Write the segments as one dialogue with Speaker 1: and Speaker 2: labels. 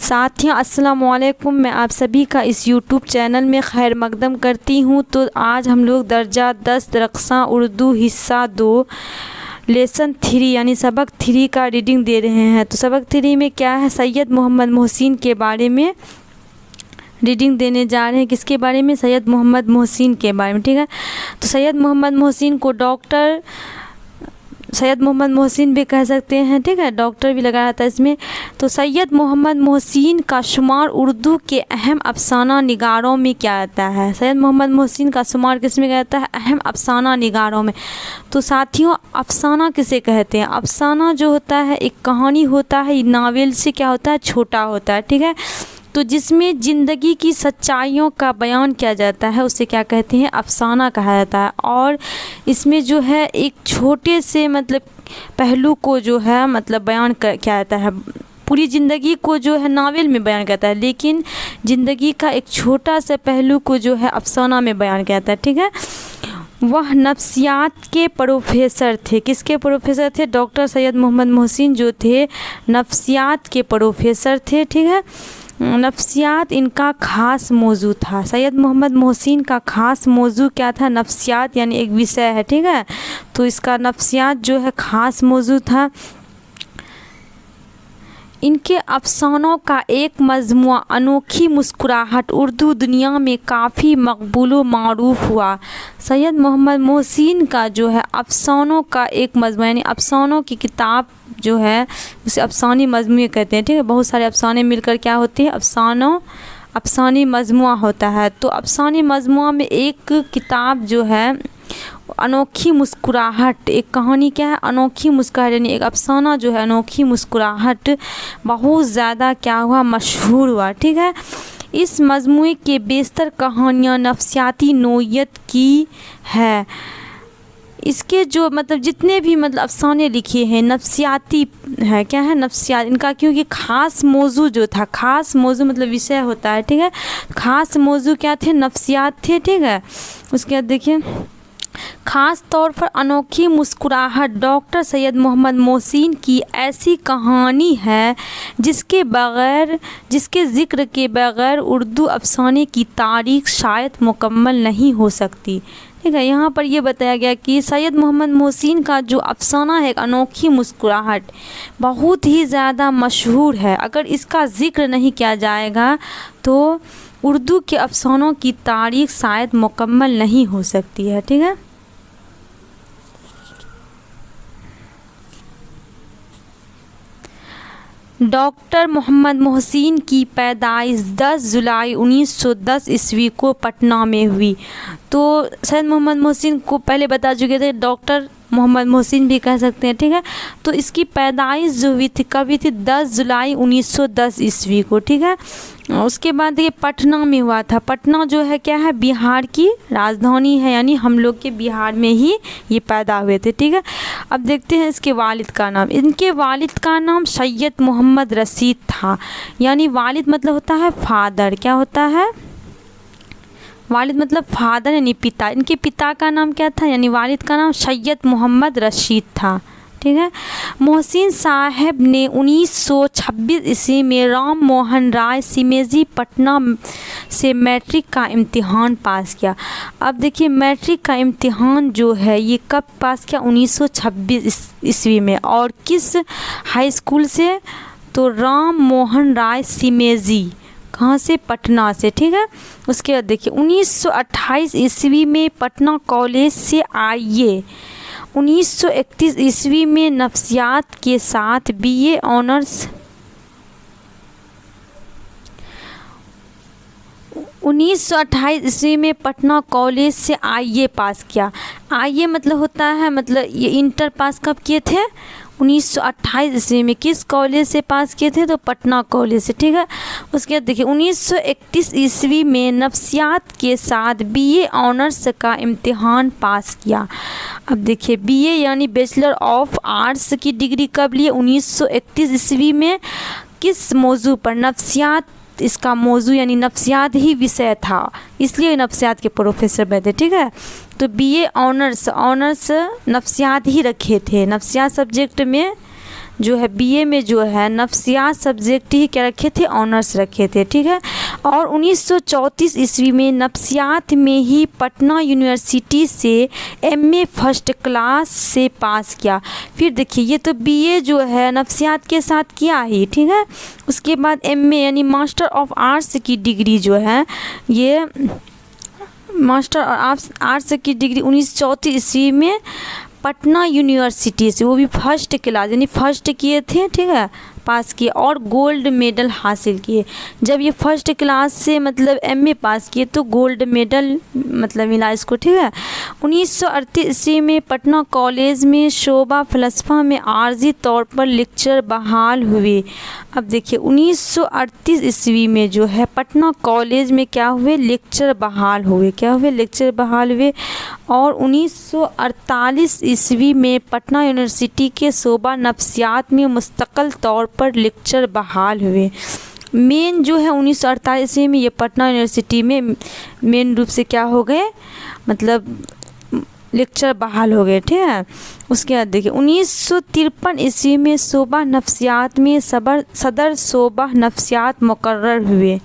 Speaker 1: साथियों अस्सलाम वालेकुम, मैं आप सभी का इस यूट्यूब चैनल में खैर मकदम करती हूँ। तो आज हम लोग दर्जा 10 दरख्सा उर्दू हिस्सा 2 लेसन 3 यानी सबक 3 का रीडिंग दे रहे हैं। तो सबक 3 में क्या है, सैयद मोहम्मद मोहसिन के बारे में रीडिंग देने जा रहे हैं। किसके बारे में? सैयद मोहम्मद मोहसिन के बारे में। ठीक है, तो सैयद मोहम्मद मोहसिन को डॉक्टर सैयद मोहम्मद मोहसिन भी कह सकते हैं। ठीक है, डॉक्टर भी लगाया था इसमें। तो सैयद मोहम्मद मोहसिन का शुमार उर्दू के अहम अफसाना निगारों में क्या आता है? सैयद मोहम्मद मोहसिन का शुमार किस में कहता है? अहम अफसाना निगारों में। तो साथियों, अफसाना किसे कहते हैं? अफसाना जो होता है एक कहानी होता है, नावल से क्या होता है, छोटा होता है। ठीक है, तो जिसमें ज़िंदगी की सच्चाइयों का बयान किया जाता है उसे क्या कहते हैं? अफसाना कहा जाता है। और इसमें जो है एक छोटे से मतलब पहलू को जो है मतलब बयान किया जाता है। पूरी ज़िंदगी को जो है नावल में बयान करता है, लेकिन ज़िंदगी का एक छोटा सा पहलू को जो है अफसाना में बयान किया जाता है। ठीक है, वह नफ्सियात के प्रोफेसर थे। किसके प्रोफेसर थे? डॉक्टर सैयद मोहम्मद मोहसिन जो थे नफ्सियात के प्रोफेसर थे। ठीक है, नफ्सियात इनका ख़ास मौजू था। सैयद मोहम्मद मोहसिन का ख़ास मौजू क्या था? नफ्सियात यानी एक विषय है। ठीक है, तो इसका नफ्सियात जो है ख़ास मौजू था। इनके अफसानों का एक मजमुआ अनोखी मुस्कुराहट उर्दू दुनिया में काफ़ी मकबूल व मारूफ हुआ। सैयद मोहम्मद मोहसिन का जो है अफसानों का एक मजमुआ यानी अफसानों की किताब जो है उसे अफसानी मजमुए कहते हैं। ठीक है, बहुत सारे अफसाने मिलकर क्या होते हैं? अफसानी मजमुआ होता है। तो अफसानी मजमुआ में एक किताब जो है अनोखी मुस्कुराहट, एक कहानी क्या है? अनोखी मुस्कुराहट यानी एक अफसाना जो है अनोखी मुस्कुराहट बहुत ज़्यादा क्या हुआ? मशहूर हुआ। ठीक है, इस मजमुए के बेशतर कहानियाँ नफ्सियाती नोयत की है। इसके जो मतलब जितने भी मतलब अफसाने लिखे हैं नफ्सियाती है। क्या है? नफ्सियात इनका, क्योंकि ख़ास मौजू जो था, ख़ास मौजू मतलब विषय होता है। ठीक है, ख़ास मौजू क्या थे? नफ्सियात थे। ठीक है, उसके बाद देखिए ख़ास तौर पर अनोखी मुस्कुराहट डॉक्टर सैयद मोहम्मद मोहसिन की ऐसी कहानी है जिसके ज़िक्र के बगैर उर्दू अफसाने की तारीख़ शायद मुकम्मल नहीं हो सकती। ठीक है, यहाँ पर ये बताया गया कि सैयद मोहम्मद मोहसिन का जो अफसाना है एक अनोखी मुस्कुराहट बहुत ही ज़्यादा मशहूर है। अगर इसका ज़िक्र नहीं किया जाएगा तो उर्दू के अफसानों की तारीख़ शायद मुकम्मल नहीं हो सकती है। ठीक है, डॉक्टर मोहम्मद मोहसिन की पैदाइश 10 जुलाई 1910 ईस्वी को पटना में हुई। तो सैयद मोहम्मद मोहसिन को पहले बता चुके थे, डॉक्टर मोहम्मद मोहसिन भी कह सकते हैं। ठीक है, तो इसकी पैदाइश जो हुई थी कब हुई थी? 10 जुलाई 1910 ईस्वी को। ठीक है, उसके बाद ये पटना में हुआ था। पटना जो है क्या है? बिहार की राजधानी है, यानी हम लोग के बिहार में ही ये पैदा हुए थे। ठीक है, अब देखते हैं इसके वालिद का नाम। इनके वालिद का नाम सैयद मोहम्मद रशीद था। यानी वालिद मतलब होता है फादर। क्या होता है? वालिद मतलब फादर यानी पिता। इनके पिता का नाम क्या था? यानी वालिद का नाम सैयद मोहम्मद रशीद था। ठीक है, मोहसिन साहब ने 1926 ईस्वी में राम मोहन राय सीमेजी पटना से मैट्रिक का इम्तिहान पास किया। अब देखिए मैट्रिक का इम्तिहान जो है ये कब पास किया? 1926 ईस्वी में। और किस हाई स्कूल से? तो राम मोहन राय सीमेजी, कहाँ से? पटना से। ठीक है, उसके बाद देखिए 1928 ईस्वी में पटना कॉलेज से आईए। 1931 ईस्वी में नफ्सियात के साथ बीए ऑनर्स 1928 ईस्वी में पटना कॉलेज से आईए पास किया। आईए मतलब होता है मतलब ये इंटर पास कब किए थे? 1928 ईस्वी में। किस कॉलेज से पास किए थे? तो पटना कॉलेज से। ठीक है, उसके बाद देखिए 1931 ईस्वी में नफ्सियात के साथ बीए ऑनर्स का इम्तिहान पास किया। अब देखिए बीए यानी बैचलर ऑफ आर्ट्स की डिग्री कब लिए? 1931 ईस्वी में। किस मौजू पर? नफ्सियात इसका मौजू यानी नफ्सियात ही विषय था, इसलिए नफ्सियात के प्रोफेसर बने। ठीक है, तो बीए ऑनर्स नफ्सियात ही रखे थे। नफ्सियात सब्जेक्ट में जो है बीए में जो है नफ्सियात सब्जेक्ट ही क्या रखे थे, ऑनर्स रखे थे, ठीक है। और 1934 ईस्वी में नफ्सियात में ही पटना यूनिवर्सिटी से एमए फर्स्ट क्लास से पास किया। फिर देखिए ये तो बीए जो है नफ्सियात के साथ किया ही, ठीक है। उसके बाद एमए यानी मास्टर ऑफ आर्ट्स की डिग्री जो है, ये मास्टर ऑफ आर्ट्स की डिग्री 1934 ईस्वी में पटना यूनिवर्सिटी से, वो भी फर्स्ट क्लास यानी फर्स्ट किए थे, ठीक है, पास किए और गोल्ड मेडल हासिल किए। जब ये फर्स्ट क्लास से मतलब एमए पास किए तो गोल्ड मेडल मतलब मिला इसको, ठीक है। 1938 ईस्वी में पटना कॉलेज में शोभा फलसफा में आर्जी तौर पर लेक्चर बहाल हुए। अब देखिए 1938 ईस्वी में जो है पटना कॉलेज में क्या हुए, लेक्चर बहाल हुए, क्या हुए, लेक्चर बहाल हुए। और 1948 ईस्वी में पटना यूनिवर्सिटी के शोभा नफ्सियात में मुस्तकिल तौर पर लेक्चर बहाल हुए। मेन जो है 1948 में ये पटना यूनिवर्सिटी में मेन रूप से क्या हो गए, मतलब लेक्चर बहाल हो गए, ठीक है। उसके बाद देखिए 1953 ईस्वी में शोभा नफ्सियात में सदर शोभा नफ्सियात मुकर्रर हुए।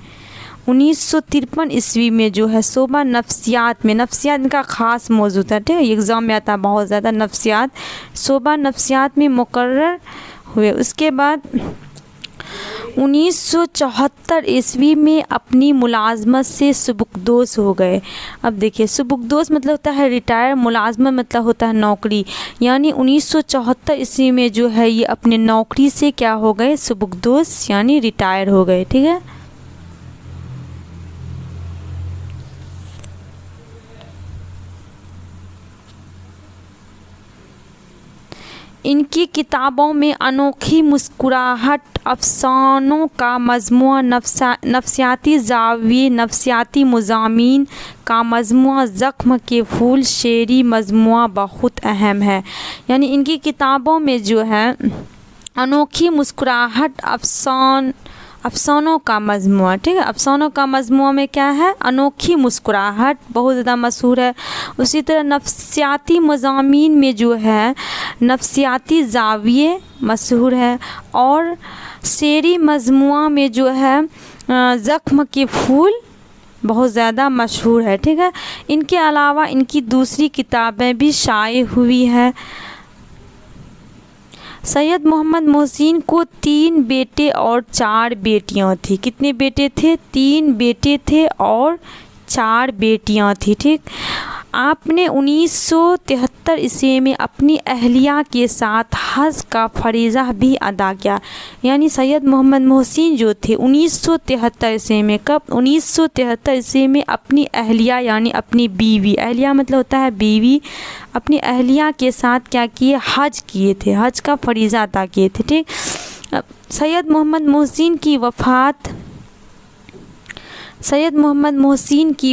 Speaker 1: 1953 ईस्वी में जो है शोभा नफ्सियात में, नफ्सियात इनका ख़ास मौजूद है, ठीक है, एग्ज़ाम में आता है बहुत ज़्यादा नफ्सियात, शोभा नफ्सियात में मुकर्रर हुए। उसके बाद 1974 ईस्वी में अपनी मुलाजमत से सुबुकदोश हो गए। अब देखिए सुबुकदोश मतलब होता है रिटायर, मुलाजमत मतलब होता है नौकरी, यानी 1974 ईस्वी में जो है ये अपने नौकरी से क्या हो गए, सुबुकदोश यानी रिटायर हो गए, ठीक है। इनकी किताबों में अनोखी मुस्कुराहट, अफसानों का मजमुआ, नफ्सियाती जाविये, नफ्सियाती मज़ामीन का मजमुआ, ज़ख्म के फूल, शेरी मजमुआ बहुत अहम है। यानी इनकी किताबों में जो है अनोखी मुस्कुराहट, अफसानों का मजमुआ, ठीक है, अफसानों का मजमुआ में क्या है, अनोखी मुस्कुराहट बहुत ज़्यादा मशहूर है। उसी तरह नफ्सियाती मज़ामीन में जो है नफ्सियाती जाविये मशहूर है। और शेरी मजमुआ में जो है ज़ख्म के फूल बहुत ज़्यादा मशहूर है, ठीक है। इनके अलावा इनकी दूसरी किताबें भी शाये हुई है। सैयद मोहम्मद मोहसिन को 3 बेटे और 4 बेटियां थी। कितने बेटे थे, 3 बेटे थे और 4 बेटियां थी, ठीक। आपने 1973 ईस्वी में अपनी अहलिया के साथ हज का फरीज़ा भी अदा किया। यानी सैयद मोहम्मद मोहसिन जो थे 1973 ईस्वी में, कब, 1973 ईस्वी में अपनी अहलिया यानी अपनी बीवी, अहलिया मतलब होता है बीवी, अपनी अहलिया के साथ क्या किए, हज किए थे, हज का फरीज़ा अदा किए थे, ठीक। सैयद मोहम्मद मोहसिन की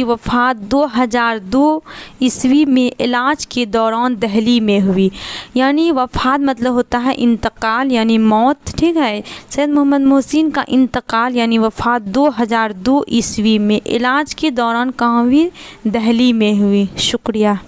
Speaker 1: वफ़ात 2002 ईस्वी में इलाज के दौरान दिल्ली में हुई। यानी वफ़ात मतलब होता है इंतकाल यानी मौत, ठीक है। सैयद मोहम्मद मोहसिन का इंतकाल यानी वफ़ात 2002 ईस्वी में इलाज के दौरान कहाँ हुई, दिल्ली में हुई। शुक्रिया।